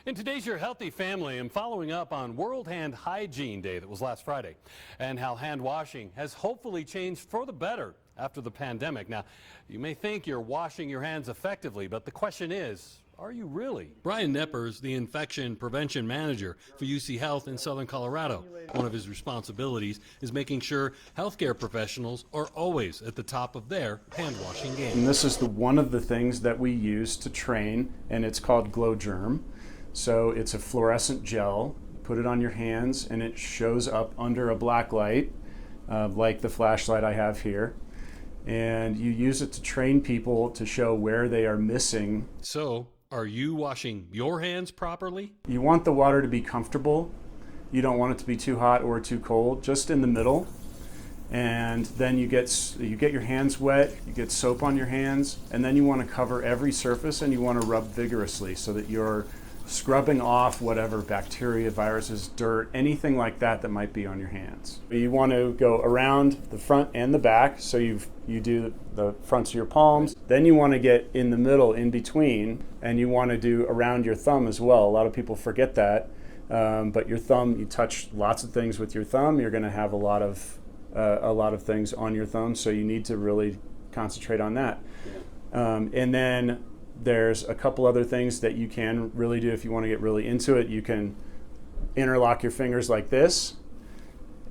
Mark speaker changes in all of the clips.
Speaker 1: In today's Your Healthy Family, I'm following up on World Hand Hygiene Day that was last Friday and how hand washing has hopefully changed for the better after the pandemic. Now, you may think you're washing your hands effectively, but the question is, are you really? Brian Neppers, the Infection Prevention Manager for UC Health in Southern Colorado. One of his responsibilities is making sure healthcare professionals are always at the top of their hand washing game.
Speaker 2: And this is one of the things that we use to train, and it's called Glow Germ. So it's a fluorescent gel. Put it on your hands and it shows up under a black light, like the flashlight I have here. And you use it to train people to show where they are missing.
Speaker 1: So, are you washing your hands properly?
Speaker 2: You want the water to be comfortable. You don't want it to be too hot or too cold, just in the middle. And then you get your hands wet, you get soap on your hands, and then you want to cover every surface and you want to rub vigorously so that you're scrubbing off whatever bacteria, viruses, dirt, anything like that that might be on your hands. You want to go around the front and the back, so you do the fronts of your palms. Then you want to get in the middle, in between, and you want to do around your thumb as well. A lot of people forget that, but your thumb, you touch lots of things with your thumb. You're going to have a lot of things on your thumb, so you need to really concentrate on that. And then there's a couple other things that you can really do if you want to get really into it. You can interlock your fingers like this,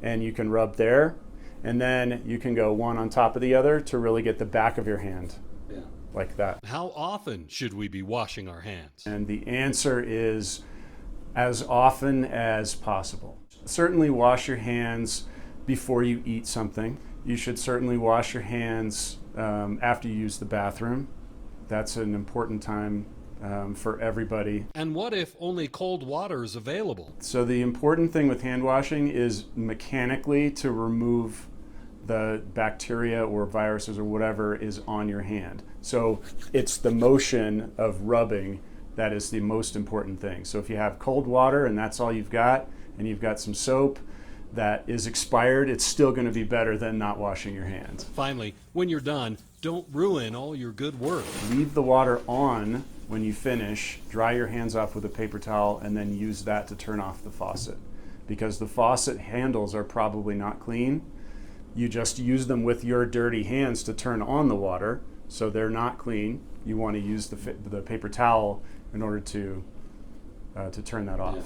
Speaker 2: and you can rub there, and then you can go one on top of the other to really get the back of your hand, like that.
Speaker 1: How often should we be washing our hands?
Speaker 2: And the answer is as often as possible. Certainly wash your hands before you eat something. You should certainly wash your hands after you use the bathroom. That's an important time for everybody.
Speaker 1: And what if only cold water is available?
Speaker 2: So the important thing with hand washing is mechanically to remove the bacteria or viruses or whatever is on your hand. So it's the motion of rubbing that is the most important thing. So if you have cold water and that's all you've got, and you've got some soap that is expired, it's still going to be better than not washing your hands.
Speaker 1: Finally, when you're done, don't ruin all your good work.
Speaker 2: Leave the water on when you finish, dry your hands off with a paper towel, and then use that to turn off the faucet. Because the faucet handles are probably not clean. You just use them with your dirty hands to turn on the water, so they're not clean. You want to use the paper towel in order to turn that off.
Speaker 1: Yeah.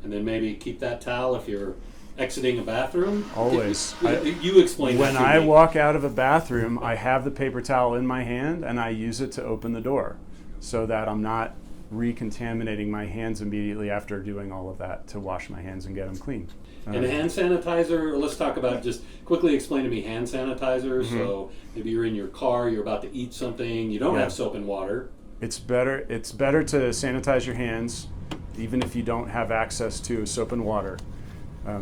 Speaker 1: And then maybe keep that towel if you're exiting a bathroom?
Speaker 2: Always.
Speaker 1: You explain that to me.
Speaker 2: When I walk out of a bathroom, I have the paper towel in my hand and I use it to open the door so that I'm not recontaminating my hands immediately after doing all of that to wash my hands and get them clean.
Speaker 1: And hand sanitizer, let's talk about, just quickly explain to me hand sanitizer. Mm-hmm. So maybe you're in your car, you're about to eat something, you don't have soap and water.
Speaker 2: It's better to sanitize your hands even if you don't have access to soap and water.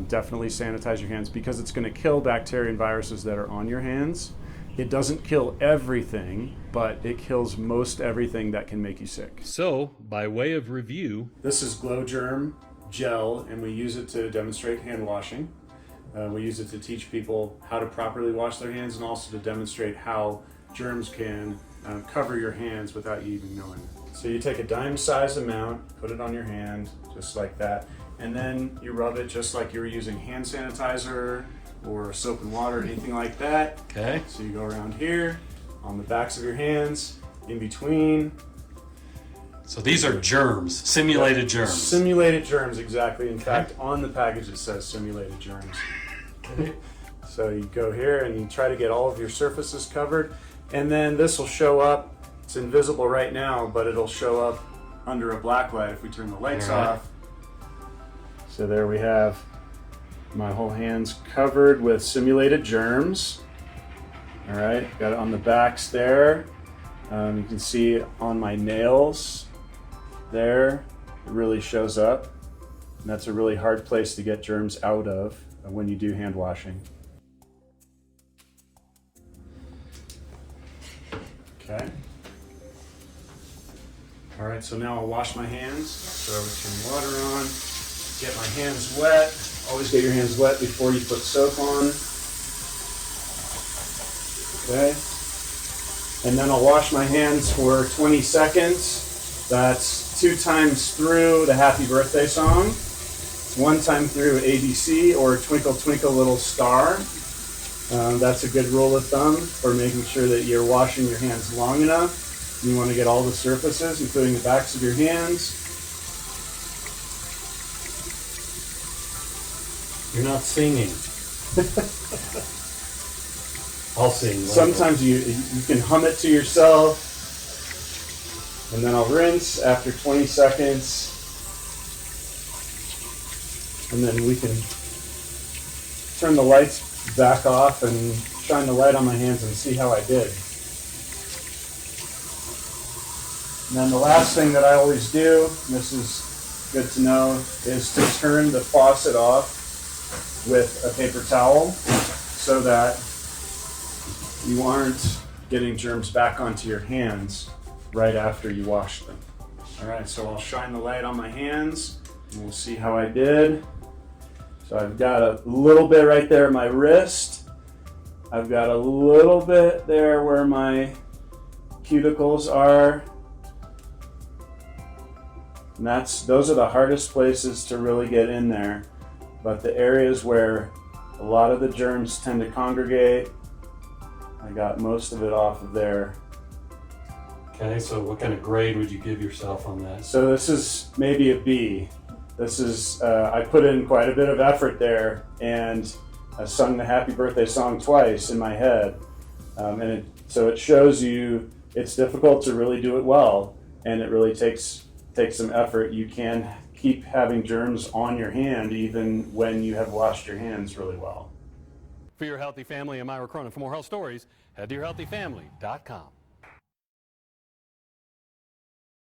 Speaker 2: Definitely sanitize your hands because it's going to kill bacteria and viruses that are on your hands. It doesn't kill everything, but it kills most everything that can make you sick.
Speaker 1: So, by way of review,
Speaker 2: this is Glow Germ Gel, and we use it to demonstrate hand washing. We use it to teach people how to properly wash their hands and also to demonstrate how germs can cover your hands without you even knowing it. So you take a dime-sized amount, put it on your hand, just like that. And then you rub it just like you were using hand sanitizer or soap and water, anything like that.
Speaker 1: Okay.
Speaker 2: So you go around here, on the backs of your hands, in between.
Speaker 1: So these are germs, simulated germs.
Speaker 2: Simulated germs, exactly. In fact, on the package it says simulated germs. Okay. So you go here and you try to get all of your surfaces covered. And then this will show up. It's invisible right now, but it'll show up under a black light if we turn the lights off. So there we have my whole hands covered with simulated germs. All right, got it on the backs there. You can see on my nails there, it really shows up. And that's a really hard place to get germs out of when you do hand washing. Okay. All right, so now I'll wash my hands. Throw some water on. Get my hands wet. Always get your hands wet before you put soap on. Okay. And then I'll wash my hands for 20 seconds That's 2 times through the happy birthday song, 1 time through ABC or Twinkle Twinkle Little Star. That's a good rule of thumb for making sure that you're washing your hands long enough. You want to get all the surfaces, including the backs of your hands.
Speaker 1: You're not singing. I'll sing.
Speaker 2: Sometimes you can hum it to yourself. And then I'll rinse after 20 seconds. And then we can turn the lights back off and shine the light on my hands and see how I did. And then the last thing that I always do, and this is good to know, is to turn the faucet off with a paper towel so that you aren't getting germs back onto your hands right after you wash them. All right, so I'll shine the light on my hands and we'll see how I did. So I've got a little bit right there at my wrist. I've got a little bit there where my cuticles are. And those are the hardest places to really get in there. But the areas where a lot of the germs tend to congregate, I got most of it off of there.
Speaker 1: Okay, so what kind of grade would you give yourself on that?
Speaker 2: So this is maybe a B. This is, I put in quite a bit of effort there, and I sung the happy birthday song twice in my head. So it shows you it's difficult to really do it well, and it really takes some effort. You can keep having germs on your hand even when you have washed your hands really well.
Speaker 1: For your healthy family, I'm Ira Cronin. For more health stories, head to yourhealthyfamily.com.